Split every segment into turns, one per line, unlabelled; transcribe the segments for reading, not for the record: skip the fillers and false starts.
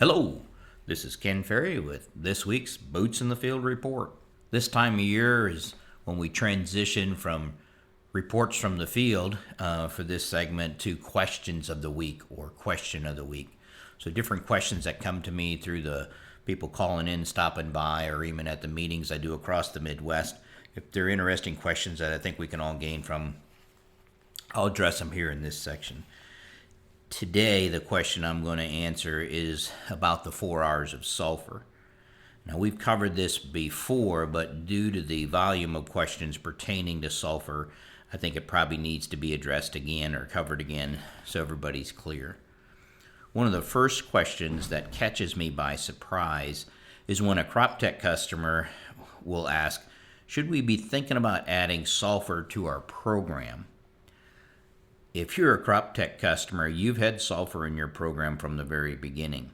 Hello, this is Ken Ferry with this week's Boots in the Field report. This time of year is when we transition from reports from the field for this segment to questions of the week or question of the week. So different questions that come to me through the people calling in, stopping by, or even at the meetings I do across the Midwest. If they're interesting questions that I think we can all gain from, I'll address them here in this section. Today, the question I'm going to answer is about the 4 R's of sulfur. Now, we've covered this before, but due to the volume of questions pertaining to sulfur, I think it probably needs to be addressed again or covered again so everybody's clear. One of the first questions that catches me by surprise is when a crop tech customer will ask, should we be thinking about adding sulfur to our program? If you're a crop tech customer, you've had sulfur in your program from the very beginning.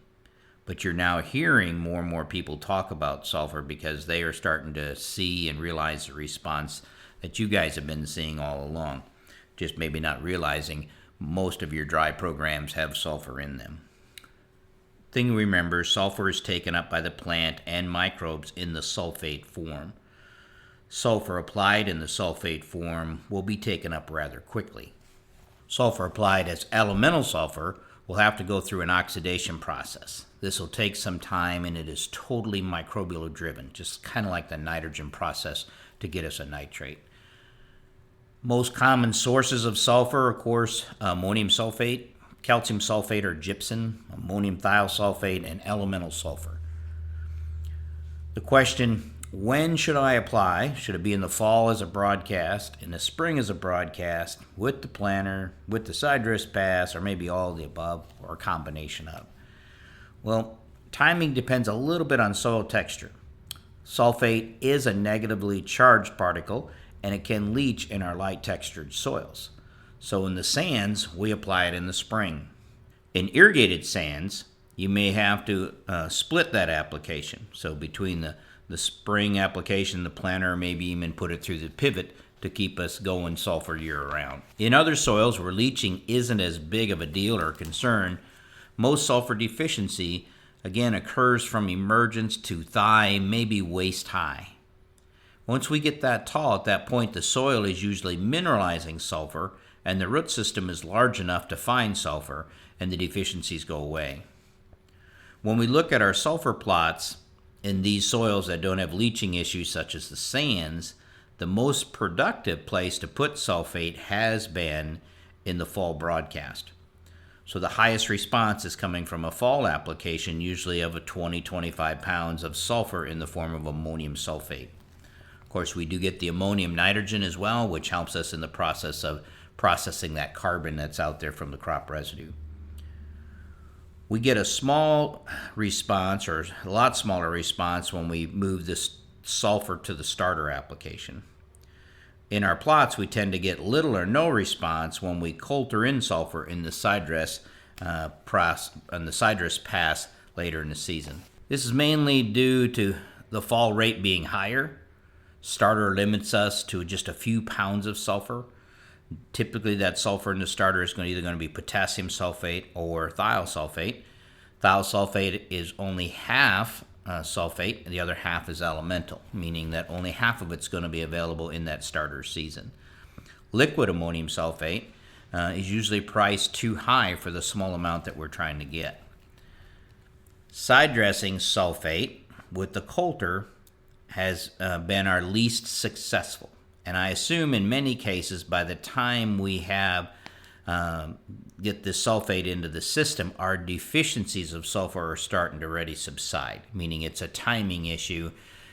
But you're now hearing more and more people talk about sulfur because they are starting to see and realize the response that you guys have been seeing all along. Just maybe not realizing most of your dry programs have sulfur in them. Thing to remember, sulfur is taken up by the plant and microbes in the sulfate form. Sulfur applied in the sulfate form will be taken up rather quickly. Sulfur applied as elemental sulfur will have to go through an oxidation process. This will take some time and it is totally microbial driven, just kind of like the nitrogen process to get us a nitrate. Most common sources of sulfur, of course, ammonium sulfate, calcium sulfate or gypsum, ammonium thiosulfate, and elemental sulfur. The question, when should I apply? Should it be in the fall as a broadcast, in the spring as a broadcast, with the planter, with the side dress pass, or maybe all of the above, or a combination of? Well, timing depends a little bit on soil texture. Sulfate is a negatively charged particle, and it can leach in our light textured soils. So in the sands, we apply it in the spring. In irrigated sands, you may have to split that application. So between the spring application, the planter, maybe even put it through the pivot to keep us going sulfur year-round. In other soils where leaching isn't as big of a deal or concern, most sulfur deficiency, again, occurs from emergence to thigh, maybe waist high. Once we get that tall, at that point, the soil is usually mineralizing sulfur, and the root system is large enough to find sulfur, and the deficiencies go away. When we look at our sulfur plots, in these soils that don't have leaching issues such as the sands, the most productive place to put sulfate has been in the fall broadcast. So the highest response is coming from a fall application, usually of 20-25 pounds of sulfur in the form of ammonium sulfate. Of course, we do get the ammonium nitrogen as well, which helps us in the process of processing that carbon that's out there from the crop residue. We get a small response, or a lot smaller response, when we move this sulfur to the starter application. In our plots, we tend to get little or no response when we coulter in sulfur in the side dress pass later in the season. This is mainly due to the fall rate being higher. Starter limits us to just a few pounds of sulfur. Typically, that sulfur in the starter is either going to be potassium sulfate or thiosulfate. Thiosulfate is only half sulfate, and the other half is elemental, meaning that only half of it's going to be available in that starter season. Liquid ammonium sulfate is usually priced too high for the small amount that we're trying to get. Side dressing sulfate with the coulter has been our least successful. And I assume in many cases, by the time we have get this sulfate into the system, our deficiencies of sulfur are starting to already subside, meaning it's a timing issue.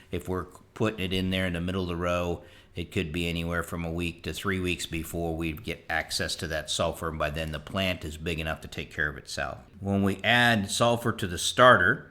If we're putting it in there in the middle of the row, it could be anywhere from a week to 3 weeks before we get access to that sulfur, and by then the plant is big enough to take care of itself. When we add sulfur to the starter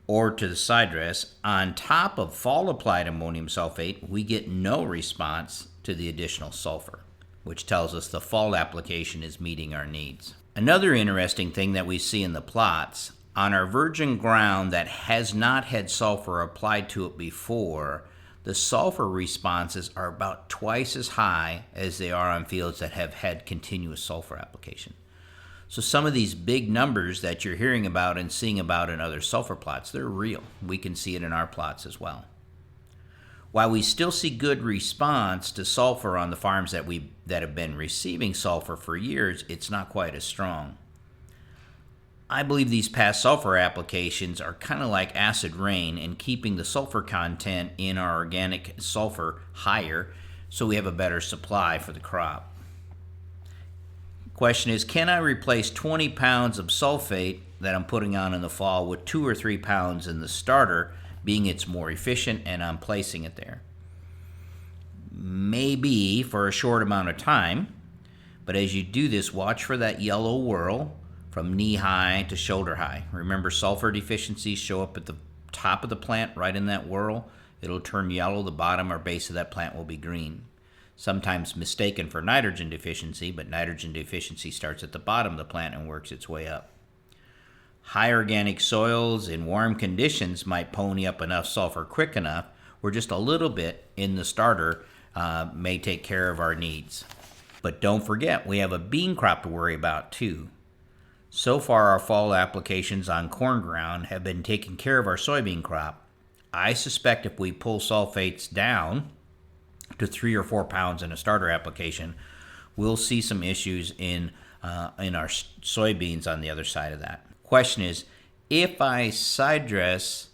or to the side dress, on top of fall applied ammonium sulfate, we get no response to the additional sulfur, which tells us the fall application is meeting our needs. Another interesting thing that we see in the plots, on our virgin ground that has not had sulfur applied to it before, the sulfur responses are about twice as high as they are on fields that have had continuous sulfur application. So some of these big numbers that you're hearing about and seeing about in other sulfur plots, they're real. We can see it in our plots as well. While we still see good response to sulfur on the farms that have been receiving sulfur for years, it's not quite as strong. I believe these past sulfur applications are kind of like acid rain in keeping the sulfur content in our organic sulfur higher so we have a better supply for the crop. Question is, can I replace 20 pounds of sulfate that I'm putting on in the fall with 2 or 3 pounds in the starter, being it's more efficient and I'm placing it there? Maybe for a short amount of time, but as you do this, watch for that yellow whirl from knee high to shoulder high. Remember, sulfur deficiencies show up at the top of the plant, right in that whirl. It'll turn yellow, the bottom or base of that plant will be green. Sometimes mistaken for nitrogen deficiency, but nitrogen deficiency starts at the bottom of the plant and works its way up. High organic soils in warm conditions might pony up enough sulfur quick enough where just a little bit in the starter may take care of our needs. But don't forget, we have a bean crop to worry about too. So far, our fall applications on corn ground have been taking care of our soybean crop. I suspect if we pull sulfates down to 3 or 4 pounds in a starter application, we'll see some issues in our soybeans on the other side of that. Question is, if I side dress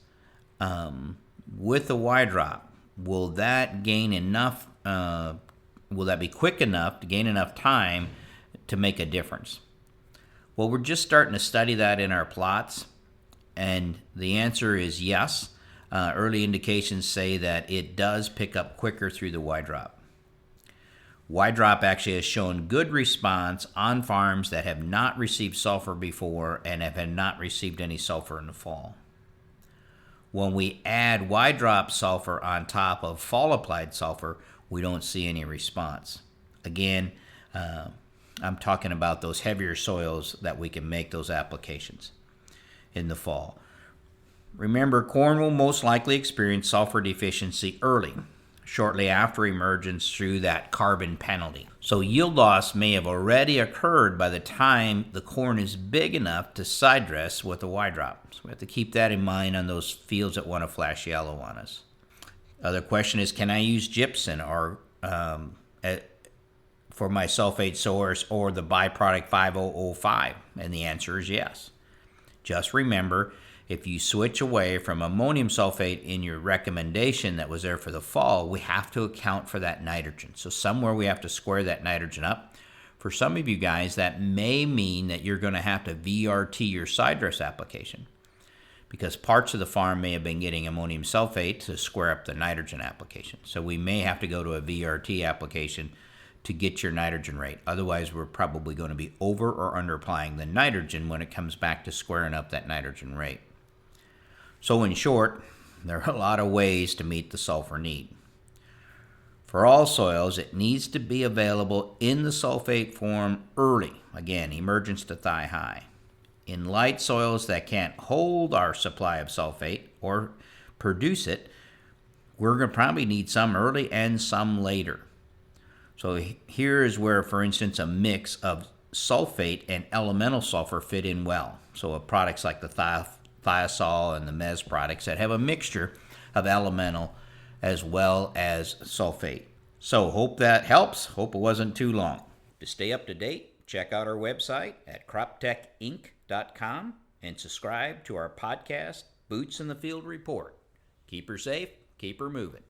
with a Y drop, will that gain enough? Will that be quick enough to gain enough time to make a difference? Well, we're just starting to study that in our plots, and the answer is yes. Early indications say that it does pick up quicker through the Y drop. Y drop actually has shown good response on farms that have not received sulfur before and have not received any sulfur in the fall. When we add Y drop sulfur on top of fall applied sulfur, we don't see any response. Again, I'm talking about those heavier soils that we can make those applications in the fall. Remember, corn will most likely experience sulfur deficiency early, shortly after emergence through that carbon penalty. So yield loss may have already occurred by the time the corn is big enough to side dress with a Y drop. So we have to keep that in mind on those fields that want to flash yellow on us. Other question is, can I use gypsum or for my sulfate source or the byproduct 5005? And the answer is yes. Just remember, if you switch away from ammonium sulfate in your recommendation that was there for the fall, we have to account for that nitrogen. So somewhere we have to square that nitrogen up. For some of you guys, that may mean that you're going to have to VRT your side dress application because parts of the farm may have been getting ammonium sulfate to square up the nitrogen application. So we may have to go to a VRT application to get your nitrogen rate. Otherwise, we're probably going to be over or under applying the nitrogen when it comes back to squaring up that nitrogen rate. So in short, there are a lot of ways to meet the sulfur need. For all soils, it needs to be available in the sulfate form early. Again, emergence to thigh high. In light soils that can't hold our supply of sulfate or produce it, we're going to probably need some early and some later. So here is where, for instance, a mix of sulfate and elemental sulfur fit in well. So products like the thiazole and the MES products that have a mixture of elemental as well as sulfate. So hope that helps. Hope it wasn't too long. To stay up to date, check out our website at croptechinc.com and subscribe to our podcast, Boots in the Field Report. Keep her safe, keep her moving.